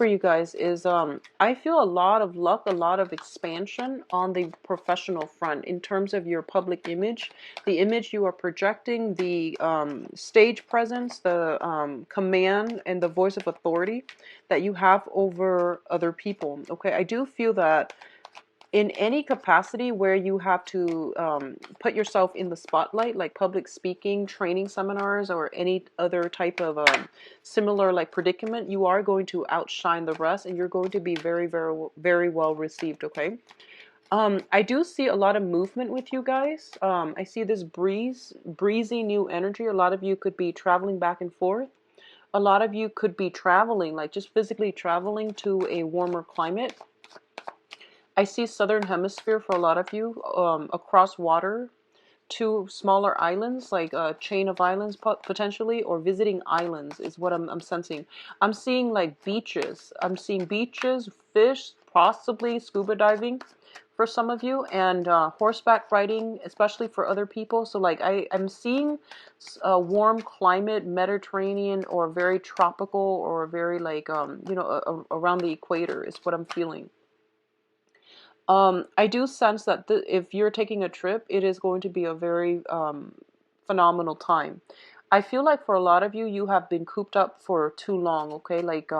for you guys is I feel a lot of luck, a lot of expansion on the professional front in terms of your public image, the image you are projecting, the stage presence, the command and the voice of authority that you have over other people. Okay, I do feel that in any capacity where you have to put yourself in the spotlight, like public speaking, training seminars, or any other type of similar like predicament, you are going to outshine the rest, and you're going to be very, very, very well received. Okay. I do see a lot of movement with you guys. I see this breezy new energy. A lot of you could be traveling back and forth. A lot of you could be traveling, like just physically traveling to a warmer climate. I see southern hemisphere for a lot of you, across water to smaller islands, like a chain of islands potentially, or visiting islands is what I'm sensing. I'm seeing like beaches. I'm seeing beaches, fish, possibly scuba diving for some of you, and horseback riding, especially for other people. So like I'm seeing a warm climate, Mediterranean, or very tropical, or very like, around the equator is what I'm feeling. I do sense that if you're taking a trip, it is going to be a very phenomenal time. I feel like for a lot of you, you have been cooped up for too long, okay? Like,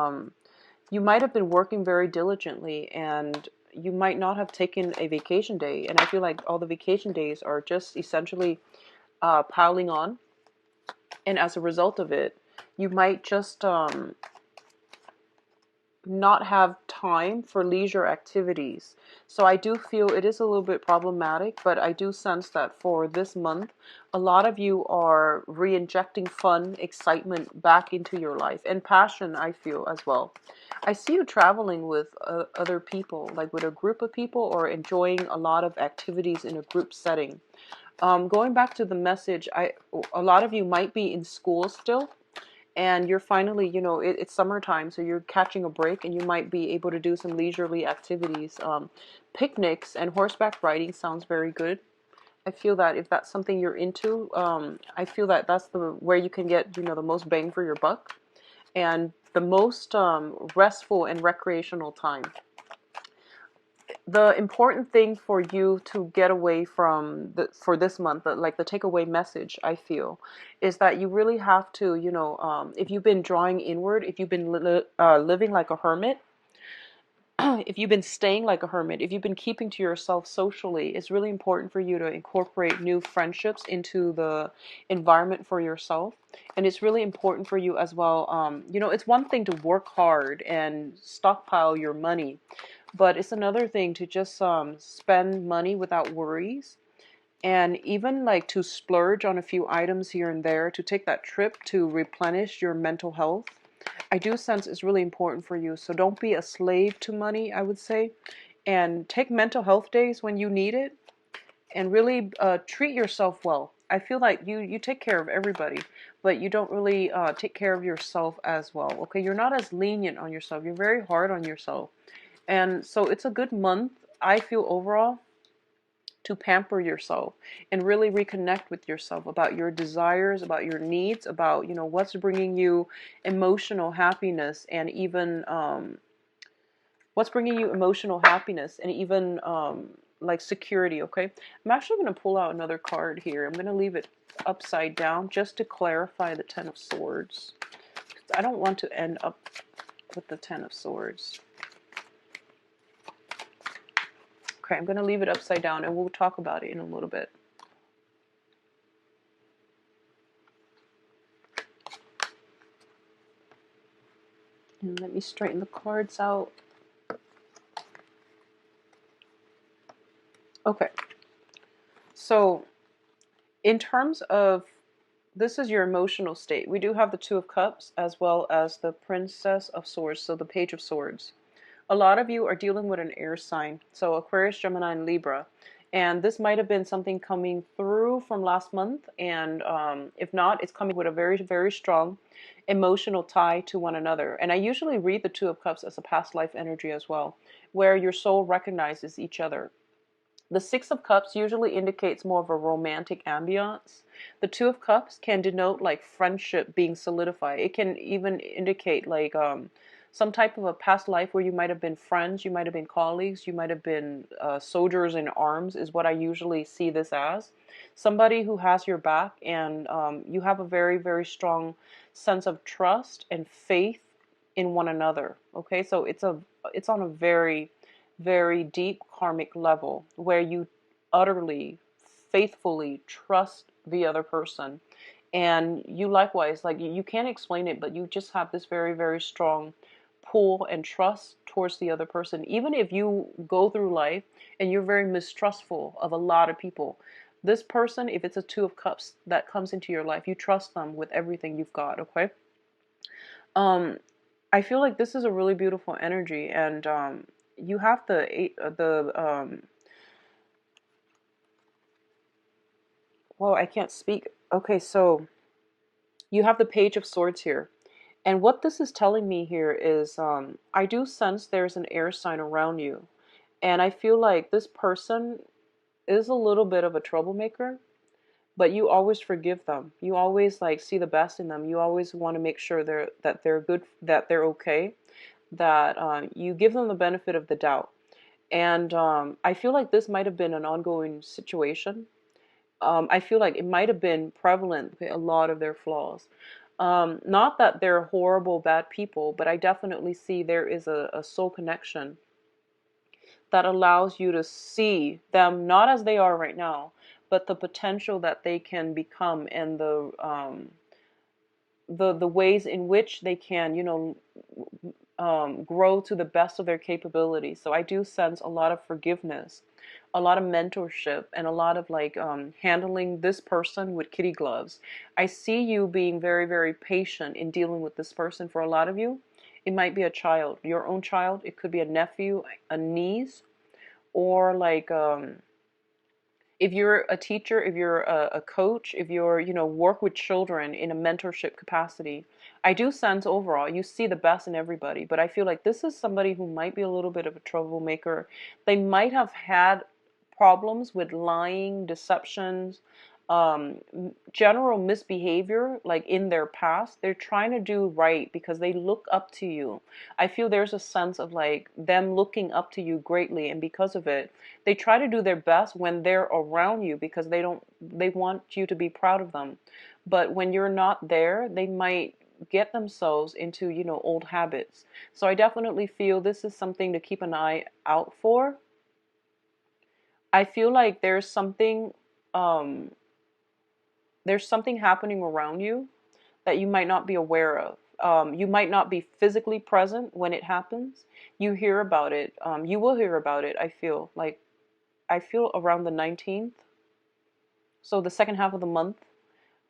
you might have been working very diligently, and you might not have taken a vacation day. And I feel like all the vacation days are just essentially piling on. And as a result of it, you might just not have time for leisure activities. So I do feel it is a little bit problematic, but I do sense that for this month, a lot of you are re-injecting fun, excitement back into your life, and passion, I feel as well. I see you traveling with other people, like with a group of people, or enjoying a lot of activities in a group setting. Going back to the message, a lot of you might be in school still, and you're finally, it's summertime, so you're catching a break, and you might be able to do some leisurely activities. Picnics and horseback riding sounds very good. I feel that if that's something you're into, I feel that that's the where you can get, the most bang for your buck, and the most restful and recreational time. The important thing for you to get away from for this month, like the takeaway message, I feel, is that you really have to, if you've been drawing inward, if you've been living like a hermit, if you've been staying like a hermit, if you've been keeping to yourself socially, it's really important for you to incorporate new friendships into the environment for yourself. And it's really important for you as well. It's one thing to work hard and stockpile your money, but it's another thing to just spend money without worries, and even like to splurge on a few items here and there, to take that trip to replenish your mental health. I do sense it's really important for you. So don't be a slave to money, I would say. And take mental health days when you need it, and really treat yourself well. I feel like you take care of everybody, but you don't really take care of yourself as well. Okay, you're not as lenient on yourself. You're very hard on yourself. And so it's a good month, I feel, overall, to pamper yourself and really reconnect with yourself about your desires, about your needs, about, what's bringing you emotional happiness, and even like security. Okay, I'm actually going to pull out another card here. I'm going to leave it upside down just to clarify the Ten of Swords. I don't want to end up with the Ten of Swords. Okay, I'm going to leave it upside down, and we'll talk about it in a little bit. And let me straighten the cards out. Okay, so in terms of, this is your emotional state. We do have the Two of Cups as well as the Princess of Swords, so the Page of Swords. A lot of you are dealing with an air sign, so Aquarius, Gemini, and Libra. And this might have been something coming through from last month, and if not, it's coming with a very, very strong emotional tie to one another. And I usually read the Two of Cups as a past life energy as well, where your soul recognizes each other. The Six of Cups usually indicates more of a romantic ambiance. The Two of Cups can denote like friendship being solidified. It can even indicate like some type of a past life where you might have been friends, you might have been colleagues, you might have been soldiers in arms, is what I usually see this as. Somebody who has your back, and you have a very, very strong sense of trust and faith in one another. Okay, so it's on a very, very deep karmic level where you utterly, faithfully trust the other person, and you likewise, like, you can't explain it, but you just have this very, very strong pull and trust towards the other person. Even if you go through life and you're very mistrustful of a lot of people, this person, if it's a Two of Cups that comes into your life, you trust them with everything you've got. Okay. um I feel like this is a really beautiful energy, and you have well, I can't speak. Okay, so you have the Page of Swords here. And what this is telling me here is, I do sense there's an air sign around you. And I feel like this person is a little bit of a troublemaker, but you always forgive them. You always like see the best in them. You always want to make sure they're good, that they're okay, that you give them the benefit of the doubt. And I feel like this might have been an ongoing situation. I feel like it might have been prevalent with a lot of their flaws. Not that they're horrible, bad people, but I definitely see there is a soul connection that allows you to see them not as they are right now, but the potential that they can become, and the ways in which they can, grow to the best of their capability. So I do sense a lot of forgiveness, a lot of mentorship, and a lot of like handling this person with kitty gloves. I see you being very, very patient in dealing with this person. For a lot of you, it might be a child, your own child. It could be a nephew, a niece, or like if you're a teacher, if you're a coach, if you're, work with children in a mentorship capacity, I do sense overall you see the best in everybody. But I feel like this is somebody who might be a little bit of a troublemaker. They might have had problems with lying, deceptions, um, general misbehavior, like in their past. They're trying to do right because they look up to you. I feel there's a sense of like them looking up to you greatly, and because of it, they try to do their best when they're around you because they want you to be proud of them. But when you're not there, they might get themselves into, old habits. So I definitely feel this is something to keep an eye out for. I feel like um there's something happening around you that you might not be aware of. You might not be physically present when it happens. You hear about it. You will hear about it. I feel around the 19th, so the second half of the month,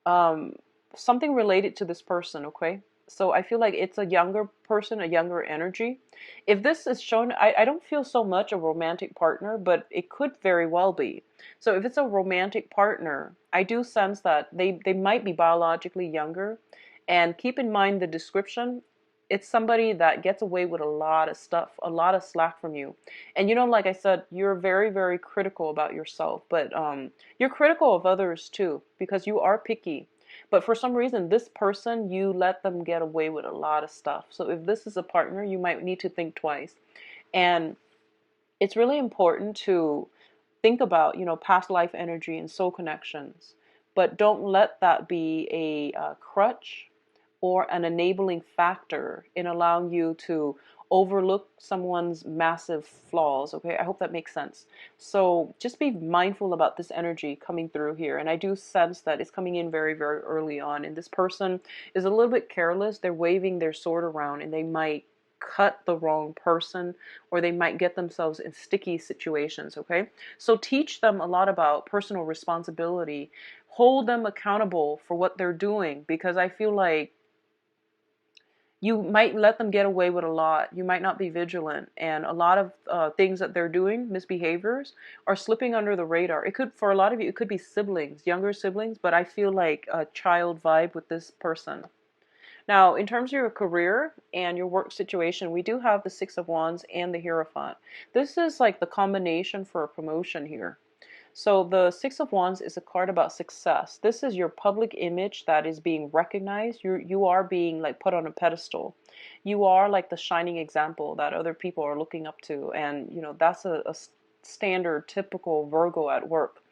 um, something related to this person, okay? So I feel like it's a younger person, a younger energy. If this is shown, I don't feel so much a romantic partner, but it could very well be. So if it's a romantic partner, I do sense that they might be biologically younger. And keep in mind the description. It's somebody that gets away with a lot of stuff, a lot of slack from you. And like I said, you're very, very critical about yourself, but you're critical of others too, because you are picky. But for some reason, this person, you let them get away with a lot of stuff. So if this is a partner, you might need to think twice. And it's really important to think about, past life energy and soul connections. But don't let that be a crutch or an enabling factor in allowing you to overlook someone's massive flaws. Okay, I hope that makes sense. So just be mindful about this energy coming through here. And I do sense that it's coming in very, very early on. And this person is a little bit careless. They're waving their sword around, and they might cut the wrong person, or they might get themselves in sticky situations. Okay, so teach them a lot about personal responsibility. Hold them accountable for what they're doing, because I feel like you might let them get away with a lot. You might not be vigilant, and a lot of things that they're doing, misbehaviors, are slipping under the radar. It could, for a lot of you, it could be siblings, younger siblings, but I feel like a child vibe with this person. Now, in terms of your career and your work situation, we do have the Six of Wands and the Hierophant. This is like the combination for a promotion here. So the Six of Wands is a card about success. This is your public image that is being recognized. You are being like put on a pedestal. You are like the shining example that other people are looking up to. And, that's a standard, typical Virgo at work.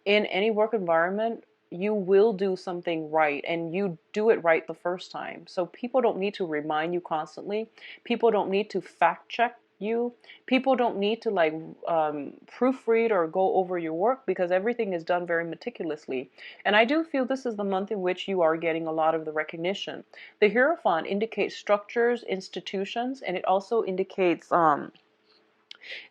In any work environment, you will do something right, and you do it right the first time. So people don't need to remind you constantly. People don't need to fact check you. People don't need to like proofread or go over your work, because everything is done very meticulously. And I do feel this is the month in which you are getting a lot of the recognition. The Hierophant indicates structures, institutions, and it also indicates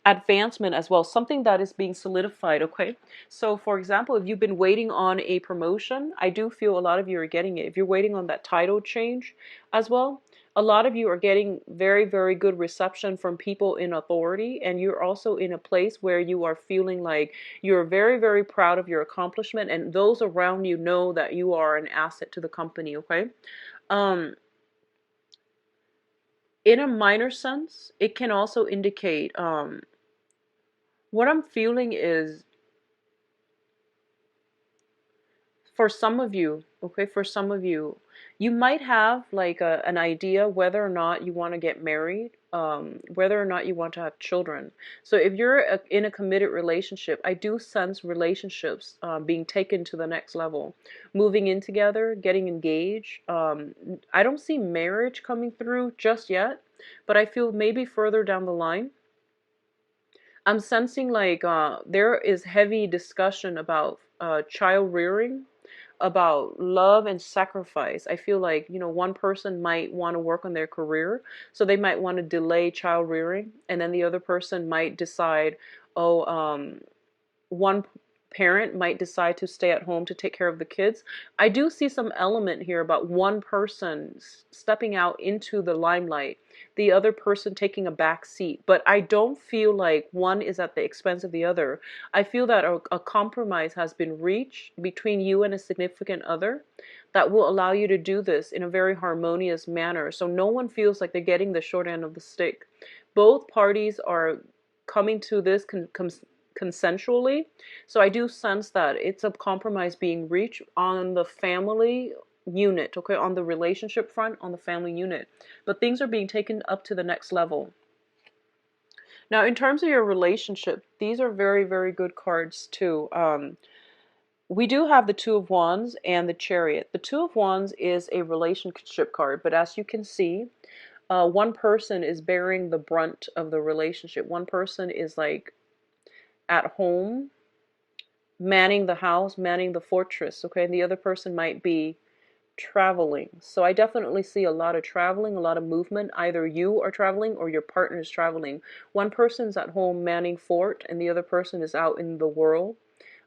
advancement as well, something that is being solidified. Okay, so for example, if you've been waiting on a promotion, I do feel a lot of you are getting it. If you're waiting on that title change as well, a lot of you are getting very, very good reception from people in authority, and you're also in a place where you are feeling like you're very, very proud of your accomplishment, and those around you know that you are an asset to the company. Okay, um in a minor sense, it can also indicate what I'm feeling is, for some of you, okay, for some of you, you might have like an idea whether or not you want to get married, whether or not you want to have children. So if you're in a committed relationship, I do sense relationships being taken to the next level, moving in together, getting engaged. I don't see marriage coming through just yet, but I feel maybe further down the line. I'm sensing like there is heavy discussion about child rearing, about love and sacrifice. I feel like, one person might want to work on their career, so they might want to delay child rearing, and then the other person might decide, oh, one parent might decide to stay at home to take care of the kids. I do see some element here about one person stepping out into the limelight, the other person taking a back seat. But I don't feel like one is at the expense of the other. I feel that a compromise has been reached between you and a significant other that will allow you to do this in a very harmonious manner. So no one feels like they're getting the short end of the stick. Both parties are coming to this consensually. So I do sense that it's a compromise being reached on the family unit, okay, on the relationship front, on the family unit. But things are being taken up to the next level. Now, in terms of your relationship, these are very, very good cards too. We do have the Two of Wands and the Chariot. The Two of Wands is a relationship card, but as you can see, one person is bearing the brunt of the relationship. One person is like at home, manning the house, manning the fortress, okay? And the other person might be traveling. So I definitely see a lot of traveling, a lot of movement. Either you are traveling or your partner is traveling. One person's at home manning fort, and the other person is out in the world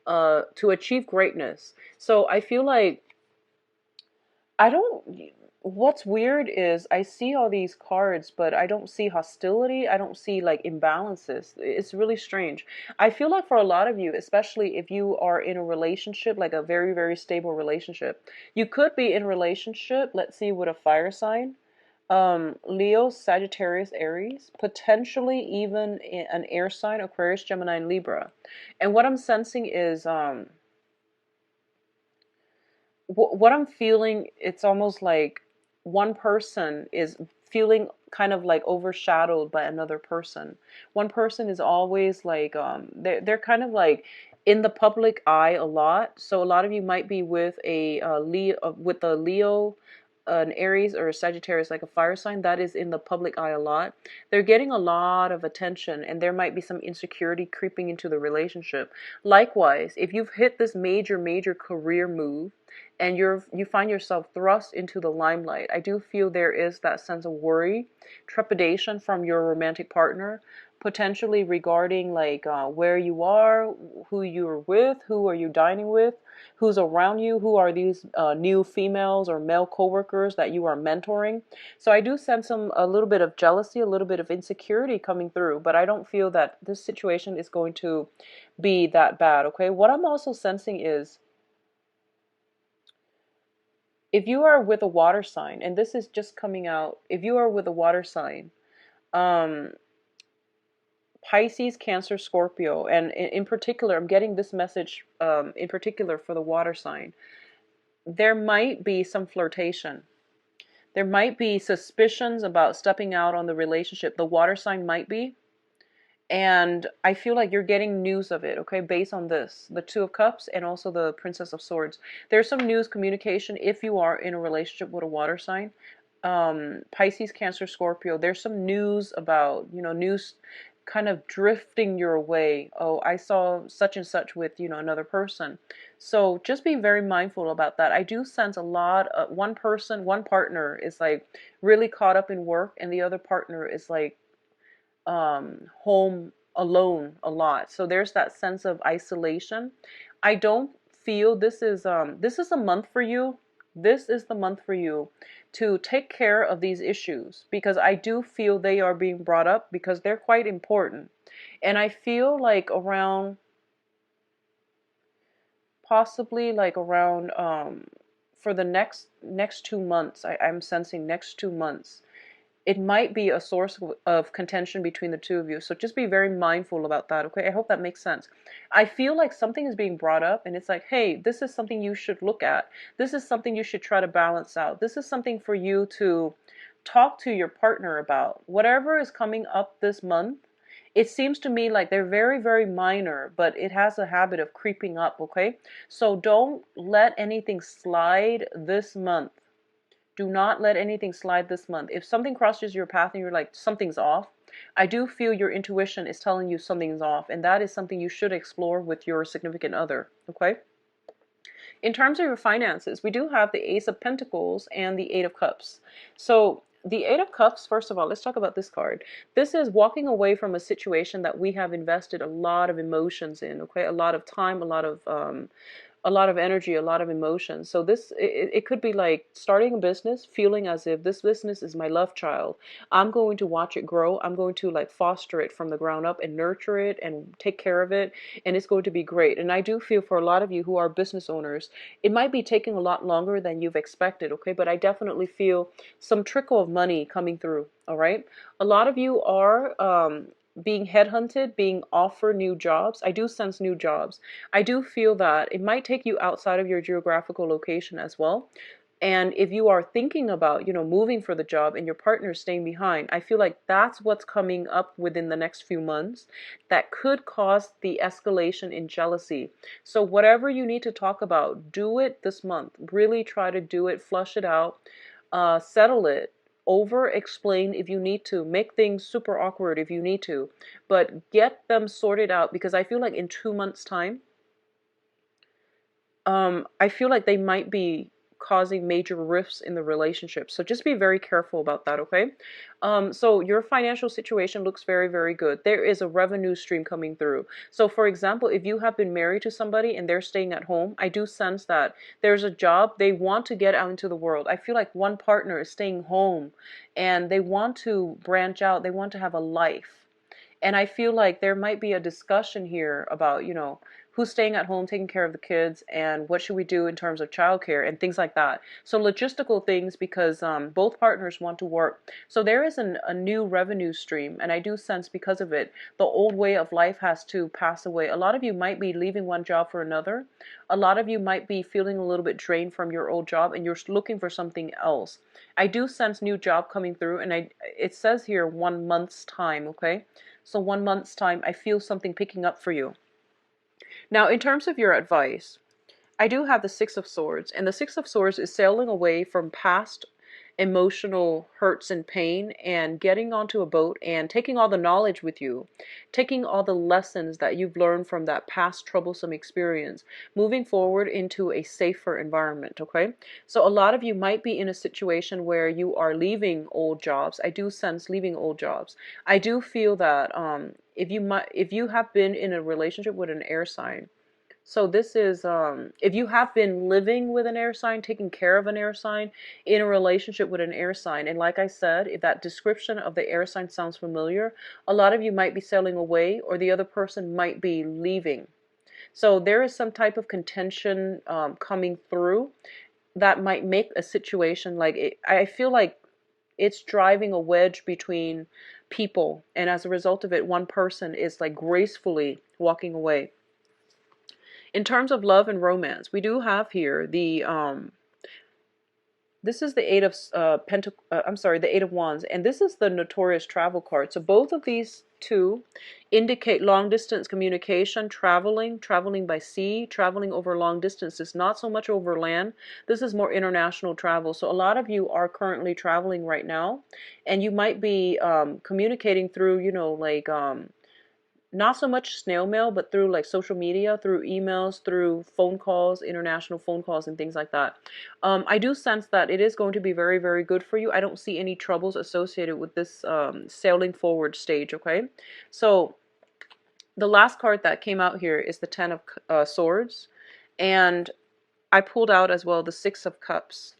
to achieve greatness. So I feel like I don't. What's weird is I see all these cards, but I don't see hostility. I don't see like imbalances. It's really strange. I feel like for a lot of you, especially if you are in a relationship, like a very, very stable relationship, you could be in a relationship, let's see, with a fire sign. Leo, Sagittarius, Aries, potentially even an air sign, Aquarius, Gemini, and Libra. And what I'm sensing is what I'm feeling, it's almost like one person is feeling kind of like overshadowed by another person. One person is always like they're kind of like in the public eye a lot. So a lot of you might be with a Leo, an Aries or a Sagittarius, like a fire sign that is in the public eye a lot. They're getting a lot of attention, and there might be some insecurity creeping into the relationship. Likewise, if you've hit this major, major career move and you find yourself thrust into the limelight, I do feel there is that sense of worry, trepidation from your romantic partner, potentially regarding like where you are, who you're with, who are you dining with, who's around you, who are these new females or male coworkers that you are mentoring. So I do sense a little bit of jealousy, a little bit of insecurity coming through, but I don't feel that this situation is going to be that bad, okay? What I'm also sensing is, if you are with a water sign, and this is just coming out, if you are with a water sign, um, Pisces, Cancer, Scorpio, and in particular, I'm getting this message in particular for the water sign. There might be some flirtation. There might be suspicions about stepping out on the relationship. The water sign might be. And I feel like you're getting news of it, okay, based on this, the Two of Cups and also the Princess of Swords. There's some news communication if you are in a relationship with a water sign. Pisces, Cancer, Scorpio. There's some news about, news kind of drifting your way. Oh, I saw such and such with, another person. So just be very mindful about that. I do sense a lot of one partner is like really caught up in work, and the other partner is like home alone a lot. So there's that sense of isolation. I don't feel this is a month for you. This is the month for you to take care of these issues, because I do feel they are being brought up because they're quite important. And I feel like around, possibly like around for the next 2 months, I'm sensing next 2 months, it might be a source of contention between the two of you. So just be very mindful about that, okay? I hope that makes sense. I feel like something is being brought up and it's like, hey, this is something you should look at. This is something you should try to balance out. This is something for you to talk to your partner about. Whatever is coming up this month, it seems to me like they're very, very minor, but it has a habit of creeping up, okay? So don't let anything slide this month. Do not let anything slide this month. If something crosses your path and you're like, something's off, I do feel your intuition is telling you something's off, and that is something you should explore with your significant other, okay? In terms of your finances, we do have the Ace of Pentacles and the Eight of Cups. So the Eight of Cups, first of all, let's talk about this card. This is walking away from a situation that we have invested a lot of emotions in, okay? A lot of time, a lot of energy, a lot of emotion. So this, it could be like starting a business, feeling as if this business is my love child. I'm going to watch it grow. I'm going to like foster it from the ground up and nurture it and take care of it. And it's going to be great. And I do feel for a lot of you who are business owners, it might be taking a lot longer than you've expected, okay? But I definitely feel some trickle of money coming through, all right? A lot of you are being headhunted, being offered new jobs. I do sense new jobs. I do feel that it might take you outside of your geographical location as well. And if you are thinking about, moving for the job and your partner staying behind, I feel like that's what's coming up within the next few months that could cause the escalation in jealousy. So whatever you need to talk about, do it this month. Really try to do it, flush it out, settle it. Over explain if you need to, make things super awkward if you need to, but get them sorted out, because I feel like in 2 months time, I feel like they might be causing major rifts in the relationship. So just be very careful about that, okay? So your financial situation looks very, very good. There is a revenue stream coming through. So for example, if you have been married to somebody and they're staying at home, I do sense that there's a job they want to get out into the world. I feel like one partner is staying home and they want to branch out. They want to have a life. And I feel like there might be a discussion here about, who's staying at home taking care of the kids and what should we do in terms of childcare and things like that. So logistical things, because both partners want to work. So there is a new revenue stream, and I do sense because of it, the old way of life has to pass away. A lot of you might be leaving one job for another. A lot of you might be feeling a little bit drained from your old job and you're looking for something else. I do sense new job coming through, and it says here 1 month's time, okay? So 1 month's time, I feel something picking up for you. Now, in terms of your advice, I do have the Six of Swords, and the Six of Swords is sailing away from past emotional hurts and pain and getting onto a boat and taking all the knowledge with you, taking all the lessons that you've learned from that past troublesome experience, moving forward into a safer environment, okay? So a lot of you might be in a situation where you are leaving old jobs. I do sense leaving old jobs. I do feel that if you have been in a relationship with an air sign, so this is, if you have been living with an air sign, taking care of an air sign, in a relationship with an air sign, and like I said, if that description of the air sign sounds familiar, a lot of you might be sailing away or the other person might be leaving. So there is some type of contention coming through that might make a situation like it, I feel like it's driving a wedge between people, and as a result of it, one person is like gracefully walking away. In terms of love and romance, we do have here the This is the Eight of the Eight of Wands, and this is the notorious travel card. So both of these two indicate long distance communication, traveling by sea, traveling over long distances, not so much over land. This is more international travel. So a lot of you are currently traveling right now, and you might be communicating through, like not so much snail mail, but through like social media, through emails, through phone calls, international phone calls, and things like that. I do sense that it is going to be very, very good for you. I don't see any troubles associated with this sailing forward stage, okay? So the last card that came out here is the Ten of Swords, and I pulled out as well the Six of Cups.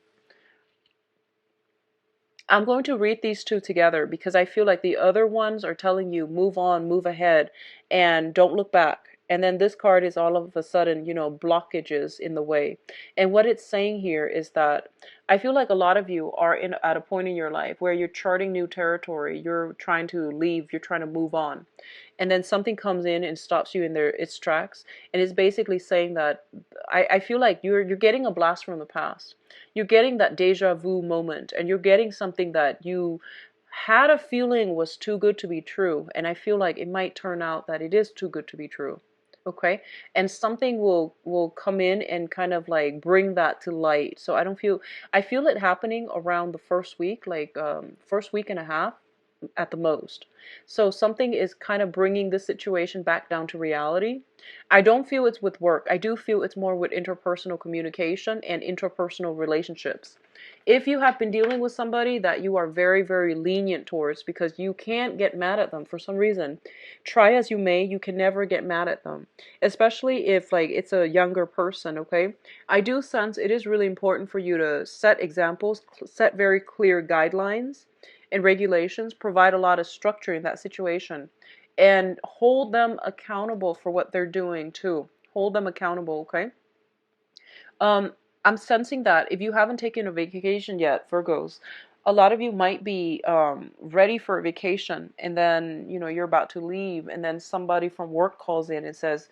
I'm going to read these two together because I feel like the other ones are telling you move on, move ahead, and don't look back. And then this card is all of a sudden, blockages in the way. And what it's saying here is that I feel like a lot of you are at a point in your life where you're charting new territory. You're trying to leave. You're trying to move on. And then something comes in and stops you in its tracks. And it's basically saying that I feel like you're getting a blast from the past. You're getting that deja vu moment, and you're getting something that you had a feeling was too good to be true, and I feel like it might turn out that it is too good to be true. Okay, and something will come in and kind of like bring that to light. So I feel it happening around the first week, like first week and a half at the most. So something is kind of bringing this situation back down to reality. I don't feel it's with work. I do feel it's more with interpersonal communication and interpersonal relationships. If you have been dealing with somebody that you are very, very lenient towards because you can't get mad at them for some reason, try as you may, you can never get mad at them. Especially if like it's a younger person, okay? I do sense it is really important for you to set examples, set very clear guidelines and regulations, provide a lot of structure in that situation, and hold them accountable for what they're doing too. Hold them accountable, okay? Um, I'm sensing that if you haven't taken a vacation yet, Virgos, a lot of you might be ready for a vacation, and then you're about to leave, and then somebody from work calls in and says,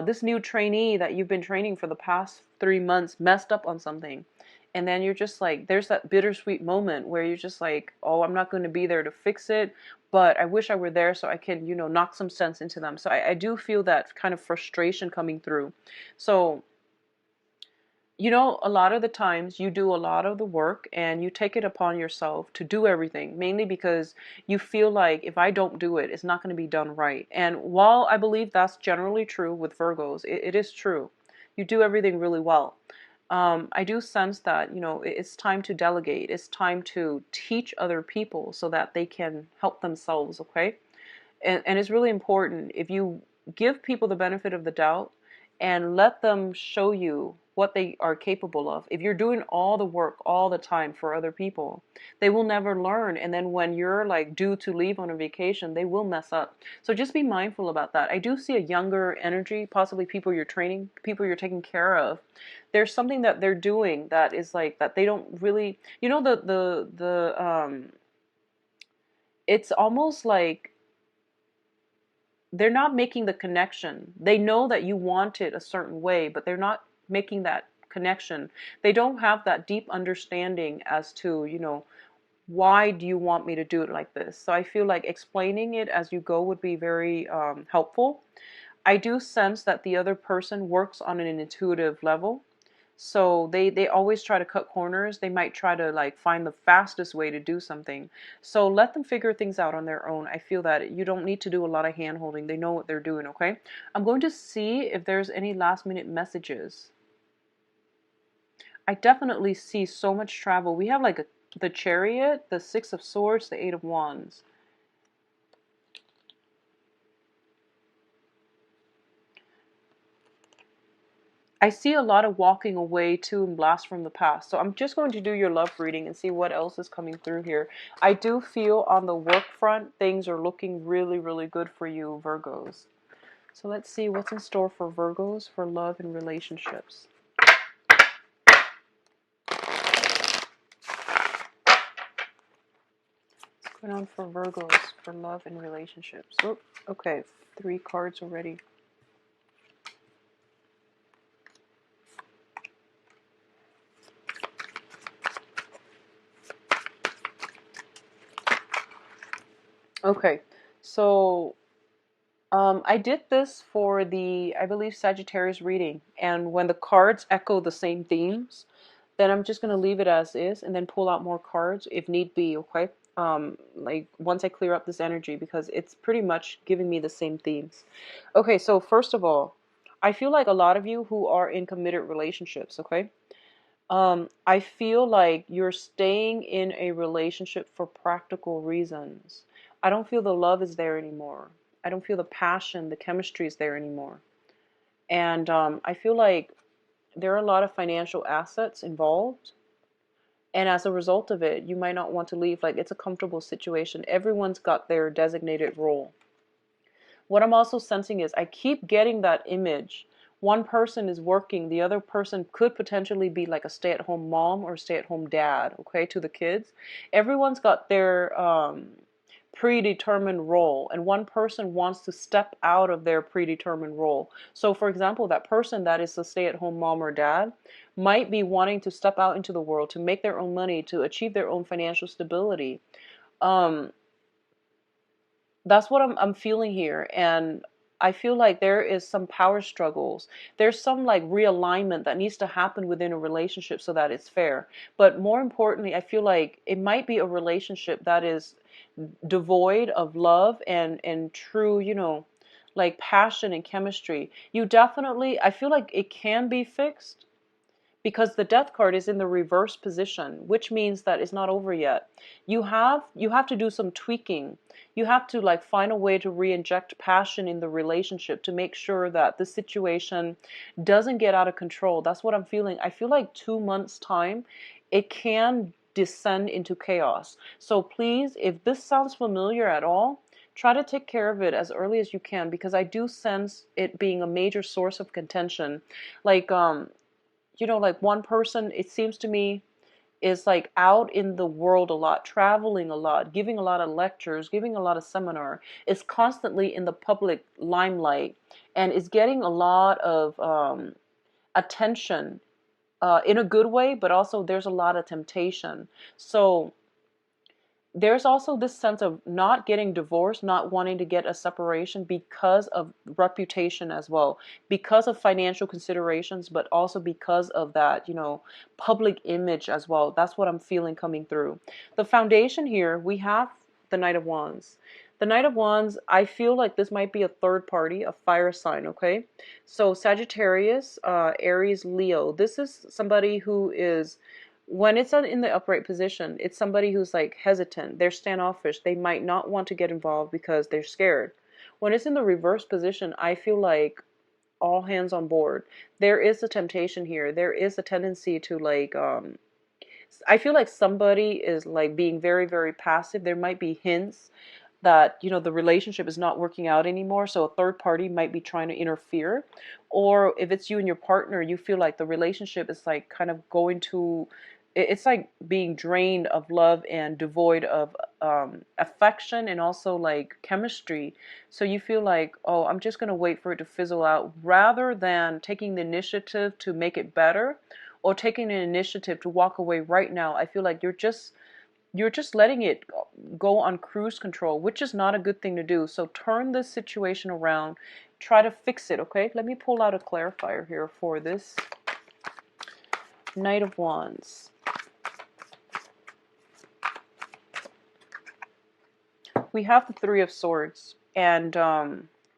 "This new trainee that you've been training for the past 3 months messed up on something." And then you're just like, there's that bittersweet moment where you're just like, oh, I'm not going to be there to fix it, but I wish I were there so I can, knock some sense into them. So I do feel that kind of frustration coming through. So a lot of the times you do a lot of the work and you take it upon yourself to do everything, mainly because you feel like if I don't do it, it's not going to be done right. And while I believe that's generally true with Virgos, it is true. You do everything really well. I do sense that, it's time to delegate. It's time to teach other people so that they can help themselves, okay? And it's really important if you give people the benefit of the doubt and let them show you what they are capable of. If you're doing all the work all the time for other people, they will never learn. And then when you're like due to leave on a vacation, they will mess up. So just be mindful about that. I do see a younger energy, possibly people you're training, people you're taking care of. There's something that they're doing that is like that they don't really, it's almost like they're not making the connection. They know that you want it a certain way, but they're not making that connection. They don't have that deep understanding as to, why do you want me to do it like this? So I feel like explaining it as you go would be very helpful. I do sense that the other person works on an intuitive level. So they always try to cut corners. They might try to like find the fastest way to do something. So let them figure things out on their own. I feel that you don't need to do a lot of hand holding. They know what they're doing, okay? I'm going to see if there's any last minute messages. I definitely see so much travel. We have like the Chariot, the Six of Swords, the Eight of Wands. I see a lot of walking away too and blast from the past. So I'm just going to do your love reading and see what else is coming through here. I do feel on the work front, things are looking really, really good for you, Virgos. So let's see what's in store for Virgos for love and relationships. What's going on for Virgos for love and relationships? Oh, okay, 3 cards already. Okay, so I did this for the, I believe, Sagittarius reading, and when the cards echo the same themes, then I'm just going to leave it as is and then pull out more cards if need be, okay? Like once I clear up this energy, because it's pretty much giving me the same themes. Okay, so first of all, I feel like a lot of you who are in committed relationships, okay? I feel like you're staying in a relationship for practical reasons. I don't feel the love is there anymore. I don't feel the passion, the chemistry is there anymore. And I feel like there are a lot of financial assets involved. And as a result of it, you might not want to leave. Like, it's a comfortable situation. Everyone's got their designated role. What I'm also sensing is I keep getting that image. One person is working, the other person could potentially be like a stay-at-home mom or stay-at-home dad, okay, to the kids. Everyone's got their predetermined role, and one person wants to step out of their predetermined role. So, for example, that person that is a stay-at-home mom or dad might be wanting to step out into the world to make their own money, to achieve their own financial stability. Um, that's what I'm feeling here. And I feel like there is some power struggles. There's some like realignment that needs to happen within a relationship so that it's fair. But more importantly, I feel like it might be a relationship that is devoid of love and true, like passion and chemistry. You definitely, I feel like it can be fixed because the death card is in the reverse position, which means that it's not over yet. You have to do some tweaking. You have to like find a way to re-inject passion in the relationship to make sure that the situation doesn't get out of control. That's what I'm feeling. I feel like 2 months time it can descend into chaos. So please, if this sounds familiar at all, try to take care of it as early as you can, because I do sense it being a major source of contention. Like like one person, it seems to me, is like out in the world a lot, traveling a lot, giving a lot of lectures, giving a lot of seminar, is constantly in the public limelight, and is getting a lot of attention in a good way, but also there's a lot of temptation. So there's also this sense of not getting divorced, not wanting to get a separation because of reputation as well, because of financial considerations, but also because of that, public image as well. That's what I'm feeling coming through. The foundation here, we have the Knight of Wands. The Knight of Wands, I feel like this might be a third party, a fire sign, okay? So Sagittarius, Aries, Leo. This is somebody who is, when it's in the upright position, it's somebody who's like hesitant. They're standoffish. They might not want to get involved because they're scared. When it's in the reverse position, I feel like all hands on board. There is a temptation here. There is a tendency to like, I feel like somebody is like being very, very passive. There might be hints that the relationship is not working out anymore, so a third party might be trying to interfere. Or if it's you and your partner, you feel like the relationship is like kind of going to, it's like being drained of love and devoid of affection and also like chemistry. So you feel like, oh, I'm just going to wait for it to fizzle out, rather than taking the initiative to make it better, or taking an initiative to walk away right now. I feel like you're just letting it go on cruise control, which is not a good thing to do. So turn this situation around. Try to fix it, okay? Let me pull out a clarifier here for this Knight of Wands. We have the Three of Swords. And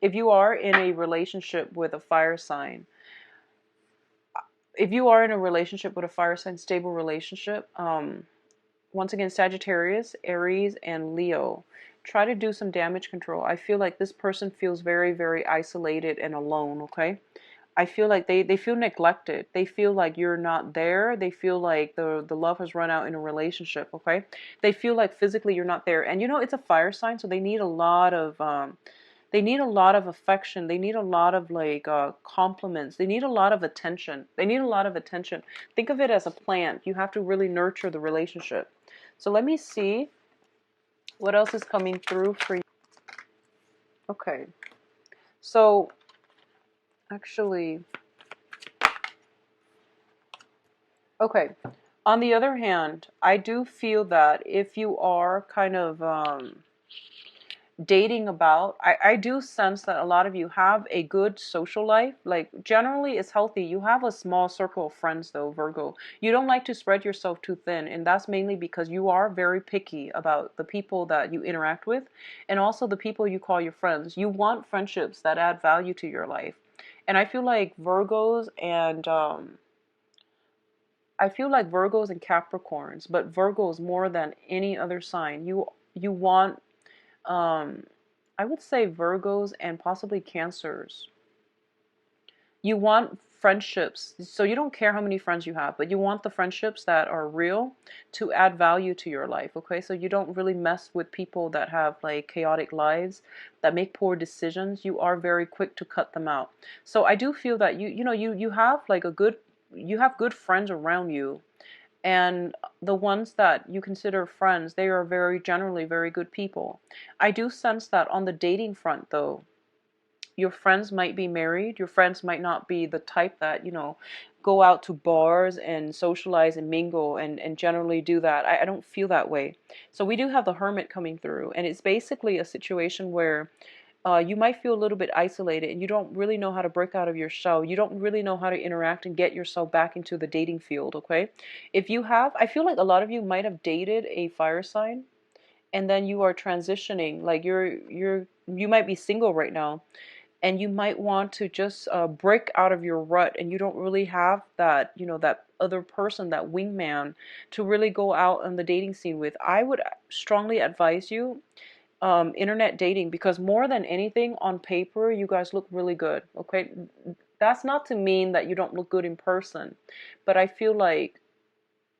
if you are in a relationship with a fire sign, stable relationship, once again, Sagittarius, Aries, and Leo, try to do some damage control. I feel like this person feels very, very isolated and alone, okay? I feel like they feel neglected. They feel like you're not there. They feel like the love has run out in a relationship, okay? They feel like physically you're not there. And it's a fire sign, so they need a lot of affection. They need a lot of like compliments. They need a lot of attention. Think of it as a plant. You have to really nurture the relationship. So let me see what else is coming through for you. Okay. So actually, okay. On the other hand, I do feel that if you are kind of dating about. I do sense that a lot of you have a good social life. Like generally it's healthy. You have a small circle of friends though, Virgo. You don't like to spread yourself too thin, and that's mainly because you are very picky about the people that you interact with and also the people you call your friends. You want friendships that add value to your life. And I feel like Virgos and Capricorns, but Virgos more than any other sign. You want I would say Virgos and possibly Cancers. You want friendships. So you don't care how many friends you have, but you want the friendships that are real to add value to your life, okay? So you don't really mess with people that have like chaotic lives, that make poor decisions. You are very quick to cut them out. So I do feel that you have like you have good friends around you, and the ones that you consider friends, they are very generally very good people. I do sense that on the dating front though, your friends might be married. Your friends might not be the type that, go out to bars and socialize and mingle and generally do that. I don't feel that way. So we do have the Hermit coming through, and it's basically a situation where you might feel a little bit isolated and you don't really know how to break out of your shell. You don't really know how to interact and get yourself back into the dating field, okay? If you have, I feel like a lot of you might have dated a fire sign and then you are transitioning. Like you might be single right now and you might want to just break out of your rut, and you don't really have that, that other person, that wingman to really go out on the dating scene with. I would strongly advise you internet dating, because more than anything, on paper you guys look really good, okay? That's not to mean that you don't look good in person, but I feel like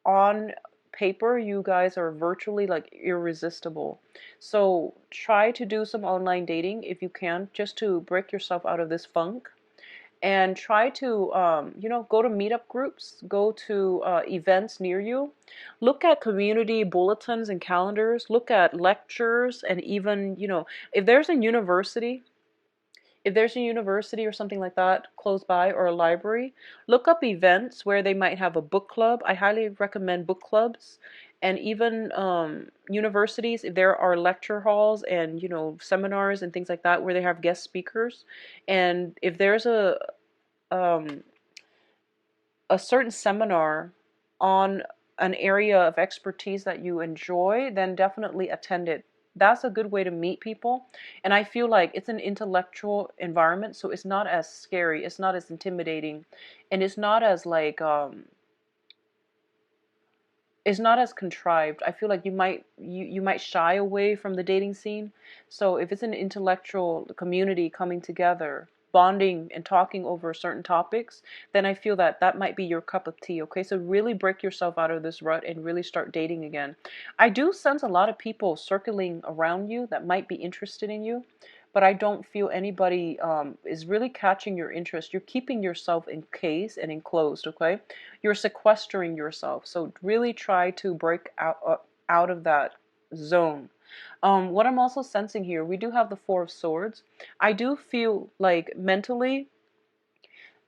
on paper you guys are virtually like irresistible. So try to do some online dating if you can, just to break yourself out of this funk, and try to go to meetup groups, go to events near you, look at community bulletins and calendars, look at lectures, and even if there's a university, or something like that close by, or a library, look up events where they might have a book club. I highly recommend book clubs. And even universities, if there are lecture halls and seminars and things like that where they have guest speakers, and if there's um, a certain seminar on an area of expertise that you enjoy, then definitely attend it. That's a good way to meet people. And I feel like it's an intellectual environment, so it's not as scary, it's not as intimidating, and it's not as like it's not as contrived. I feel like you might shy away from the dating scene. So if it's an intellectual community coming together, bonding and talking over certain topics, then I feel that that might be your cup of tea. Okay, so really break yourself out of this rut and really start dating again. I do sense a lot of people circling around you that might be interested in you, but I don't feel anybody is really catching your interest. You're keeping yourself encased and enclosed, okay? You're sequestering yourself. So really try to break out of that zone. What I'm also sensing here, we do have the Four of Swords. I do feel like mentally,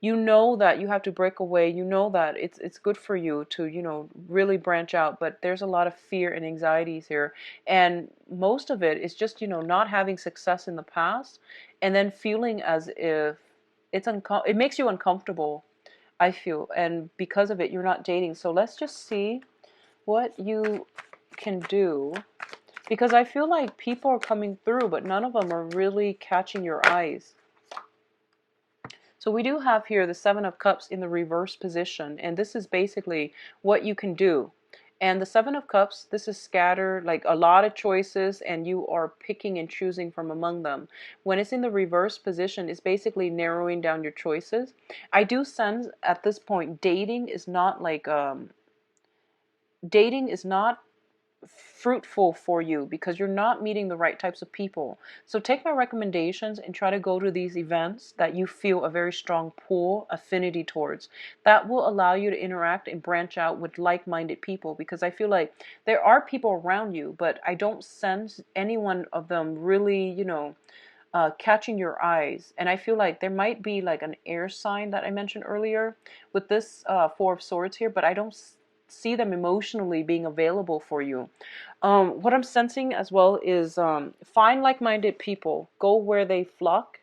you know that you have to break away. You know that it's good for you to, really branch out, but there's a lot of fear and anxieties here. And most of it is just, not having success in the past and then feeling as if it makes you uncomfortable, I feel. And because of it, you're not dating. So let's just see what you can do, because I feel like people are coming through, but none of them are really catching your eyes. So we do have here the Seven of Cups in the reverse position, and this is basically what you can do. And the Seven of Cups, this is scattered, like a lot of choices, and you are picking and choosing from among them. When it's in the reverse position, it's basically narrowing down your choices. I do sense at this point, dating is not fruitful for you because you're not meeting the right types of people. So take my recommendations and try to go to these events that you feel a very strong pull, affinity towards. That will allow you to interact and branch out with like-minded people, because I feel like there are people around you, but I don't sense any one of them really, catching your eyes. And I feel like there might be like an air sign that I mentioned earlier with this Four of Swords here, but I don't see them emotionally being available for you. What I'm sensing as well is find like-minded people, go where they flock.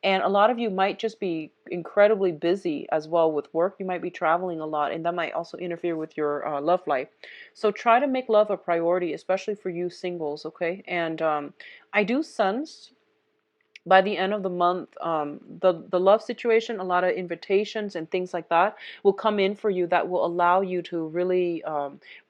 And a lot of you might just be incredibly busy as well with work. You might be traveling a lot, and that might also interfere with your love life. So try to make love a priority, especially for you singles, okay? And I do sense by the end of the month, the love situation, a lot of invitations and things like that will come in for you that will allow you to really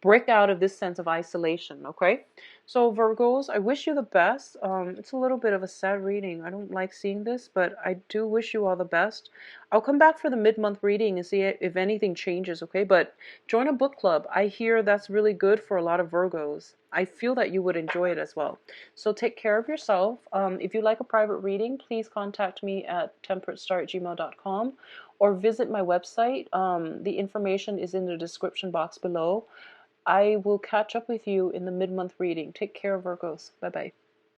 break out of this sense of isolation, okay? So Virgos, I wish you the best. It's a little bit of a sad reading. I don't like seeing this, but I do wish you all the best. I'll come back for the mid-month reading and see if anything changes, okay? But join a book club. I hear that's really good for a lot of Virgos. I feel that you would enjoy it as well. So take care of yourself. If you like a private reading, please contact me at temperatestar@gmail.com or visit my website. The information is in the description box below. I will catch up with you in the mid-month reading. Take care, Virgos. Bye-bye.